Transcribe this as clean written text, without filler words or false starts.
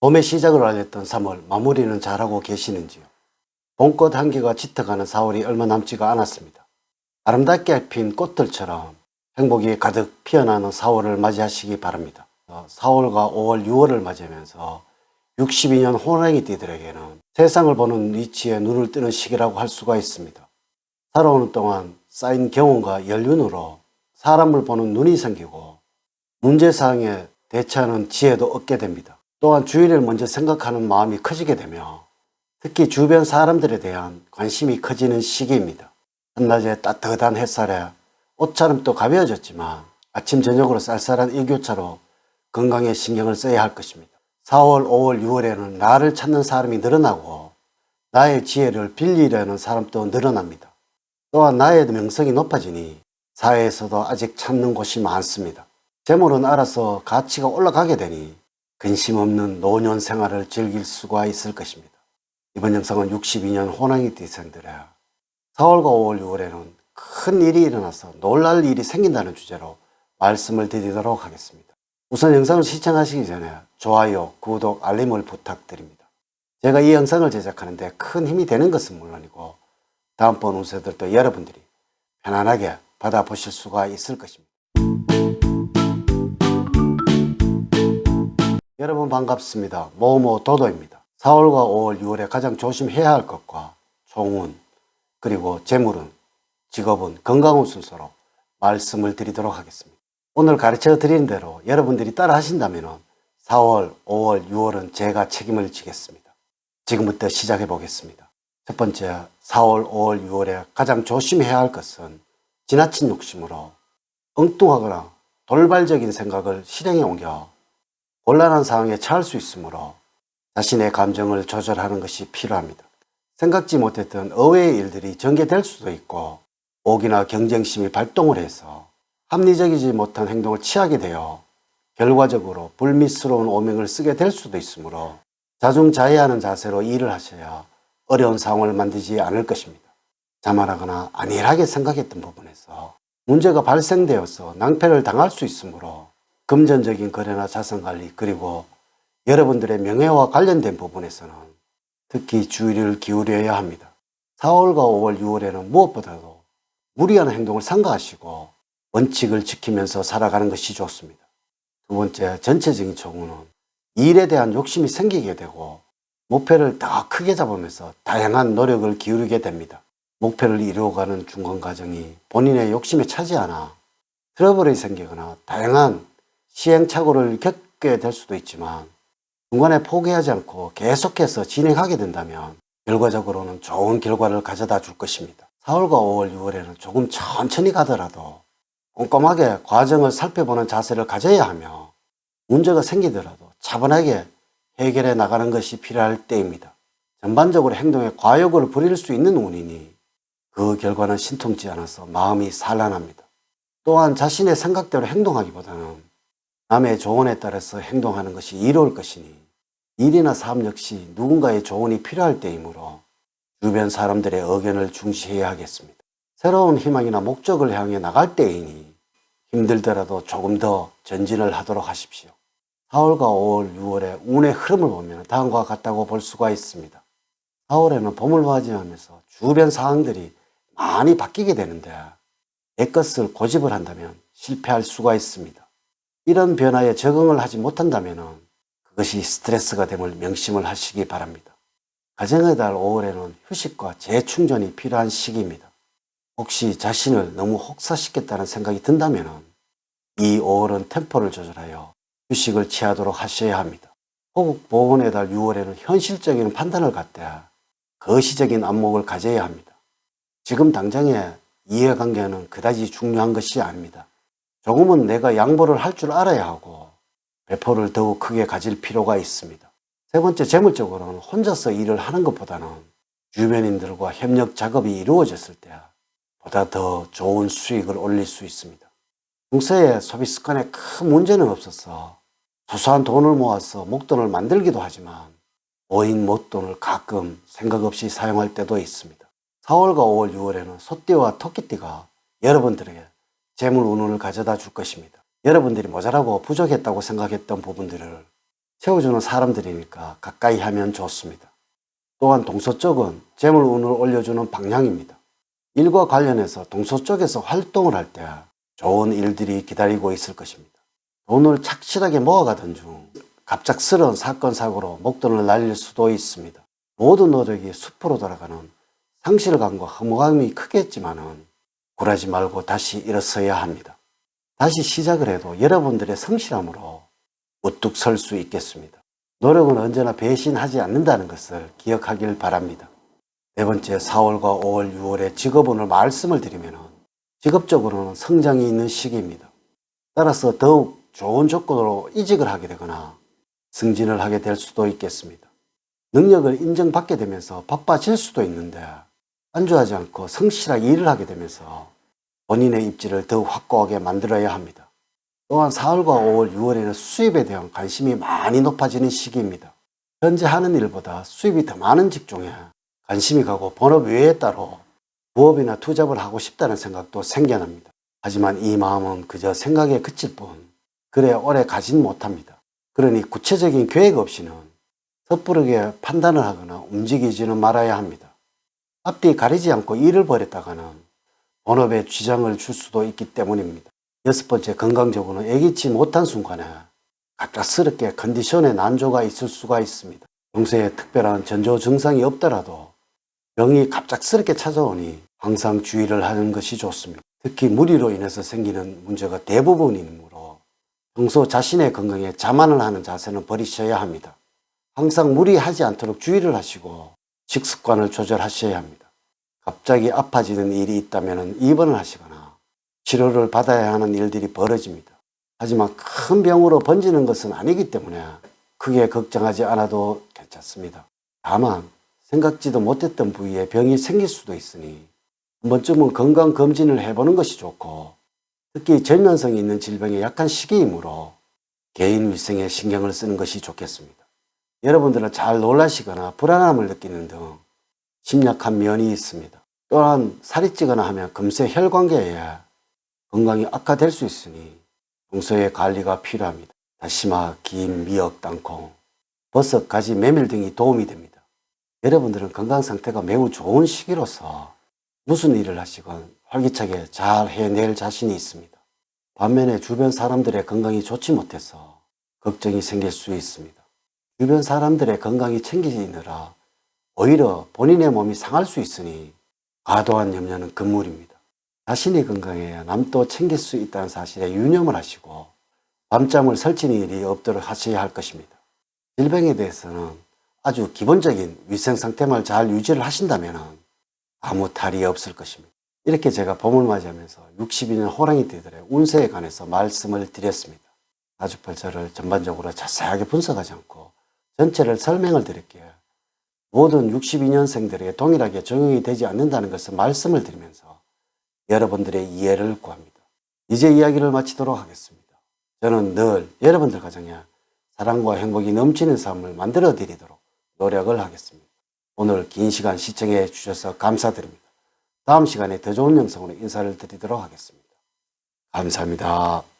봄의 시작을 알렸던 3월, 마무리는 잘하고 계시는지요? 봄꽃 한기가 짙어가는 4월이 얼마 남지가 않았습니다. 아름답게 핀 꽃들처럼 행복이 가득 피어나는 4월을 맞이하시기 바랍니다. 4월과 5월, 6월을 맞이하면서 62년 호랑이띠들에게는 세상을 보는 위치에 눈을 뜨는 시기라고 할 수가 있습니다. 살아오는 동안 쌓인 경험과 연륜으로 사람을 보는 눈이 생기고 문제사항에 대처하는 지혜도 얻게 됩니다. 또한 주위를 먼저 생각하는 마음이 커지게 되며 특히 주변 사람들에 대한 관심이 커지는 시기입니다. 한낮의 따뜻한 햇살에 옷차림도 가벼워졌지만 아침 저녁으로 쌀쌀한 일교차로 건강에 신경을 써야 할 것입니다. 4월, 5월, 6월에는 나를 찾는 사람이 늘어나고 나의 지혜를 빌리려는 사람도 늘어납니다. 또한 나의 명성이 높아지니 사회에서도 아직 찾는 곳이 많습니다. 재물은 알아서 가치가 올라가게 되니 근심 없는 노년 생활을 즐길 수가 있을 것입니다. 이번 영상은 62년 호랑이띠생들의 4월과 5월, 6월에는 큰 일이 일어나서 놀랄 일이 생긴다는 주제로 말씀을 드리도록 하겠습니다. 우선 영상을 시청하시기 전에 좋아요, 구독, 알림을 부탁드립니다. 제가 이 영상을 제작하는데 큰 힘이 되는 것은 물론이고 다음번 운세들도 여러분들이 편안하게 받아보실 수가 있을 것입니다. 여러분 반갑습니다. 모모 도도입니다. 4월과 5월, 6월에 가장 조심해야 할 것과 총운, 그리고 재물운, 직업운, 건강운 순서로 말씀을 드리도록 하겠습니다. 오늘 가르쳐 드린 대로 여러분들이 따라 하신다면 4월, 5월, 6월은 제가 책임을 지겠습니다. 지금부터 시작해 보겠습니다. 첫 번째, 4월, 5월, 6월에 가장 조심해야 할 것은 지나친 욕심으로 엉뚱하거나 돌발적인 생각을 실행에 옮겨 곤란한 상황에 처할 수 있으므로 자신의 감정을 조절하는 것이 필요합니다. 생각지 못했던 의외의 일들이 전개될 수도 있고 오기나 경쟁심이 발동을 해서 합리적이지 못한 행동을 취하게 되어 결과적으로 불미스러운 오명을 쓰게 될 수도 있으므로 자중자애하는 자세로 일을 하셔야 어려운 상황을 만들지 않을 것입니다. 자만하거나 안일하게 생각했던 부분에서 문제가 발생되어서 낭패를 당할 수 있으므로 금전적인 거래나 자산관리, 그리고 여러분들의 명예와 관련된 부분에서는 특히 주의를 기울여야 합니다. 4월과 5월, 6월에는 무엇보다도 무리한 행동을 삼가하시고 원칙을 지키면서 살아가는 것이 좋습니다. 두 번째, 전체적인 총운은 일에 대한 욕심이 생기게 되고 목표를 더 크게 잡으면서 다양한 노력을 기울이게 됩니다. 목표를 이루어가는 중간 과정이 본인의 욕심에 차지 않아 트러블이 생기거나 다양한 시행착오를 겪게 될 수도 있지만 중간에 포기하지 않고 계속해서 진행하게 된다면 결과적으로는 좋은 결과를 가져다 줄 것입니다. 4월과 5월, 6월에는 조금 천천히 가더라도 꼼꼼하게 과정을 살펴보는 자세를 가져야 하며 문제가 생기더라도 차분하게 해결해 나가는 것이 필요할 때입니다. 전반적으로 행동에 과욕을 부릴 수 있는 운이니 그 결과는 신통치 않아서 마음이 산란합니다. 또한 자신의 생각대로 행동하기보다는 남의 조언에 따라서 행동하는 것이 이로울 것이니 일이나 사업 역시 누군가의 조언이 필요할 때이므로 주변 사람들의 의견을 중시해야 하겠습니다. 새로운 희망이나 목적을 향해 나갈 때이니 힘들더라도 조금 더 전진을 하도록 하십시오. 4월과 5월, 6월의 운의 흐름을 보면 다음과 같다고 볼 수가 있습니다. 4월에는 봄을 맞이하면서 주변 상황들이 많이 바뀌게 되는데 내 것을 고집을 한다면 실패할 수가 있습니다. 이런 변화에 적응을 하지 못한다면 그것이 스트레스가 됨을 명심을 하시기 바랍니다. 가정의 달 5월에는 휴식과 재충전이 필요한 시기입니다. 혹시 자신을 너무 혹사시켰다는 생각이 든다면 이 5월은 템포를 조절하여 휴식을 취하도록 하셔야 합니다. 호국 보훈의 달 6월에는 현실적인 판단을 갖되 거시적인 안목을 가져야 합니다. 지금 당장의 이해관계는 그다지 중요한 것이 아닙니다. 조금은 내가 양보를 할 줄 알아야 하고 배포를 더욱 크게 가질 필요가 있습니다. 세 번째, 재물적으로는 혼자서 일을 하는 것보다는 주변인들과 협력 작업이 이루어졌을 때 보다 더 좋은 수익을 올릴 수 있습니다. 중세의 소비 습관에 큰 문제는 없어서 소소한 돈을 모아서 목돈을 만들기도 하지만 모인 목돈을 가끔 생각 없이 사용할 때도 있습니다. 4월과 5월, 6월에는 소띠와 토끼띠가 여러분들에게 재물 운운을 가져다 줄 것입니다. 여러분들이 모자라고 부족했다고 생각했던 부분들을 채워주는 사람들이니까 가까이 하면 좋습니다. 또한 동서쪽은 재물운을 올려주는 방향입니다. 일과 관련해서 동서쪽에서 활동을 할 때 좋은 일들이 기다리고 있을 것입니다. 돈을 착실하게 모아가던 중 갑작스러운 사건 사고로 목돈을 날릴 수도 있습니다. 모든 노력이 숲으로 돌아가는 상실감과 허무감이 크겠지만은 굴하지 말고 다시 일어서야 합니다. 다시 시작을 해도 여러분들의 성실함으로 우뚝 설 수 있겠습니다. 노력은 언제나 배신하지 않는다는 것을 기억하길 바랍니다. 네 번째, 4월과 5월, 6월의 직업운을 말씀을 드리면 직업적으로는 성장이 있는 시기입니다. 따라서 더욱 좋은 조건으로 이직을 하게 되거나 승진을 하게 될 수도 있겠습니다. 능력을 인정받게 되면서 바빠질 수도 있는데 안주하지 않고 성실하게 일을 하게 되면서 본인의 입지를 더욱 확고하게 만들어야 합니다. 또한 4월과 5월, 6월에는 수입에 대한 관심이 많이 높아지는 시기입니다. 현재 하는 일보다 수입이 더 많은 직종에 관심이 가고 본업 외에 따로 부업이나 투잡을 하고 싶다는 생각도 생겨납니다. 하지만 이 마음은 그저 생각에 그칠 뿐 그래 오래 가진 못합니다. 그러니 구체적인 계획 없이는 섣부르게 판단을 하거나 움직이지는 말아야 합니다. 앞뒤 가리지 않고 일을 벌였다가는 본업에 지장을 줄 수도 있기 때문입니다. 여섯 번째, 건강적으로는 예기치 못한 순간에 갑작스럽게 컨디션에 난조가 있을 수가 있습니다. 평소에 특별한 전조 증상이 없더라도 병이 갑작스럽게 찾아오니 항상 주의를 하는 것이 좋습니다. 특히 무리로 인해서 생기는 문제가 대부분이므로 평소 자신의 건강에 자만을 하는 자세는 버리셔야 합니다. 항상 무리하지 않도록 주의를 하시고 식습관을 조절하셔야 합니다. 갑자기 아파지는 일이 있다면 입원을 하시거나 치료를 받아야 하는 일들이 벌어집니다. 하지만 큰 병으로 번지는 것은 아니기 때문에 크게 걱정하지 않아도 괜찮습니다. 다만 생각지도 못했던 부위에 병이 생길 수도 있으니 한 번쯤은 건강검진을 해보는 것이 좋고 특히 전면성이 있는 질병에 약한 시기이므로 개인 위생에 신경을 쓰는 것이 좋겠습니다. 여러분들은 잘 놀라시거나 불안함을 느끼는 등 심약한 면이 있습니다. 또한 살이 찌거나 하면 금세 혈관계에 건강이 악화될 수 있으니 평소에 관리가 필요합니다. 다시마, 김, 미역, 땅콩, 버섯, 가지, 메밀 등이 도움이 됩니다. 여러분들은 건강 상태가 매우 좋은 시기로서 무슨 일을 하시건 활기차게 잘 해낼 자신이 있습니다. 반면에 주변 사람들의 건강이 좋지 못해서 걱정이 생길 수 있습니다. 주변 사람들의 건강이 챙기느라 오히려 본인의 몸이 상할 수 있으니 과도한 염려는 금물입니다. 자신의 건강에 남도 챙길 수 있다는 사실에 유념을 하시고 밤잠을 설치는 일이 없도록 하셔야 할 것입니다. 질병에 대해서는 아주 기본적인 위생 상태만 잘 유지를 하신다면 아무 탈이 없을 것입니다. 이렇게 제가 봄을 맞이하면서 62년 호랑이 띠들의 운세에 관해서 말씀을 드렸습니다. 사주팔자를 전반적으로 자세하게 분석하지 않고 전체를 설명을 드릴게요. 모든 62년생들에게 동일하게 적용이 되지 않는다는 것을 말씀을 드리면서 여러분들의 이해를 구합니다. 이제 이야기를 마치도록 하겠습니다. 저는 늘 여러분들 가정에 사랑과 행복이 넘치는 삶을 만들어 드리도록 노력을 하겠습니다. 오늘 긴 시간 시청해 주셔서 감사드립니다. 다음 시간에 더 좋은 영상으로 인사를 드리도록 하겠습니다. 감사합니다.